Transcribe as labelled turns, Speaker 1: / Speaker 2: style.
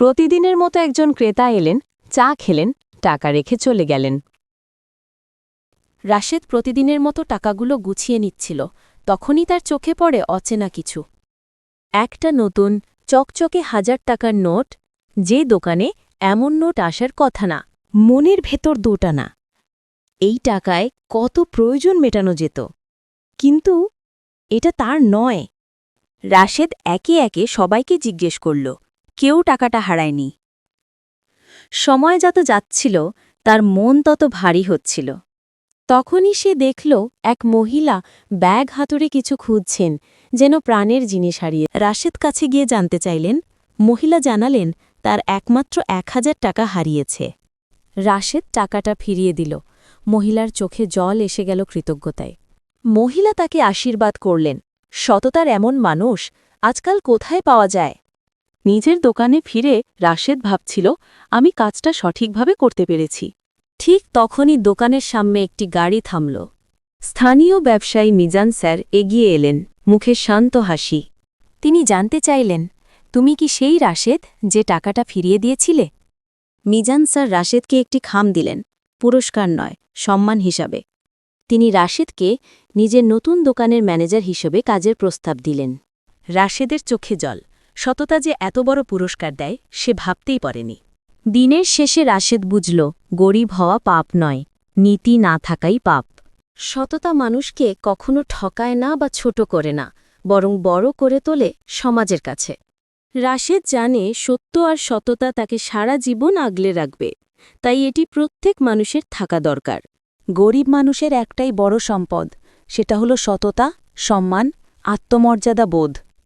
Speaker 1: প্রতিদিনের মতো একজন ক্রেতা এলেন, চা খেলেন, টাকা রেখে চলে গেলেন।
Speaker 2: রাশেদ প্রতিদিনের মতো টাকাগুলো গুছিয়ে নিচ্ছিল, তখনই তার চোখে পড়ে অচেনা কিছু। একটা নতুন চকচকে 1000 টাকার নোট, যে দোকানে এমন নোট আসার কথা না। মনের ভেতর দোটানা। এই টাকায় কত প্রয়োজন মেটানো যেত, কিন্তু এটা তার নয়। রাশেদ একে একে সবাইকে জিজ্ঞেস করল, কেউ টাকাটা হারায়নি। সময় যত যাচ্ছিল তার মন তত ভারী হচ্ছিল। তখনই সে দেখল এক মহিলা ব্যাগ হাতুড়ে কিছু খুঁজছেন, যেন প্রাণের জিনিস হারিয়ে। রাশেদ কাছে গিয়ে জানতে চাইলেন। মহিলা জানালেন তার একমাত্র 1000 টাকা হারিয়েছে। রাশেদ টাকাটা ফিরিয়ে দিল। মহিলার চোখে জল এসে গেল কৃতজ্ঞতায়। মহিলা তাকে আশীর্বাদ করলেন। সততার এমন মানুষ আজকাল কোথায় পাওয়া যায়?
Speaker 1: নিজের দোকানে ফিরে রাশেদ ভাবছিল, আমি কাজটা সঠিকভাবে করতে পেরেছি।
Speaker 2: ঠিক তখনই দোকানের সামনে একটি গাড়ি থামল।
Speaker 1: স্থানীয় ব্যবসায়ী মিজান স্যার এগিয়ে এলেন, মুখে শান্ত হাসি।
Speaker 2: তিনি জানতে চাইলেন, তুমি কি সেই রাশেদ যে টাকাটা ফিরিয়ে দিয়েছিলে? মিজান স্যার রাশেদকে একটি খাম দিলেন, পুরস্কার নয়, সম্মান হিসাবে। তিনি রাশেদকে নিজের নতুন দোকানের ম্যানেজার হিসেবে কাজের প্রস্তাব দিলেন। রাশেদের চোখে জল। সততা যে এত বড় পুরস্কার দেয় সে ভাবতেই পারেনি। দিনের শেষে রাশেদ বুঝল, গরিব হওয়া পাপ নয়, নীতি না থাকাই পাপ। সততা মানুষকে কখনো ঠকায় না বা ছোট করে না, বরং বড় করে তোলে সমাজের কাছে। রাশেদ জানে সত্য আর সততা তাকে সারা জীবন আগলে রাখবে, তাই এটি প্রত্যেক মানুষের থাকা দরকার। গরিব মানুষের একটাই বড় সম্পদ, সেটা হলো সততা, সম্মান, আত্মমর্যাদা বোধ।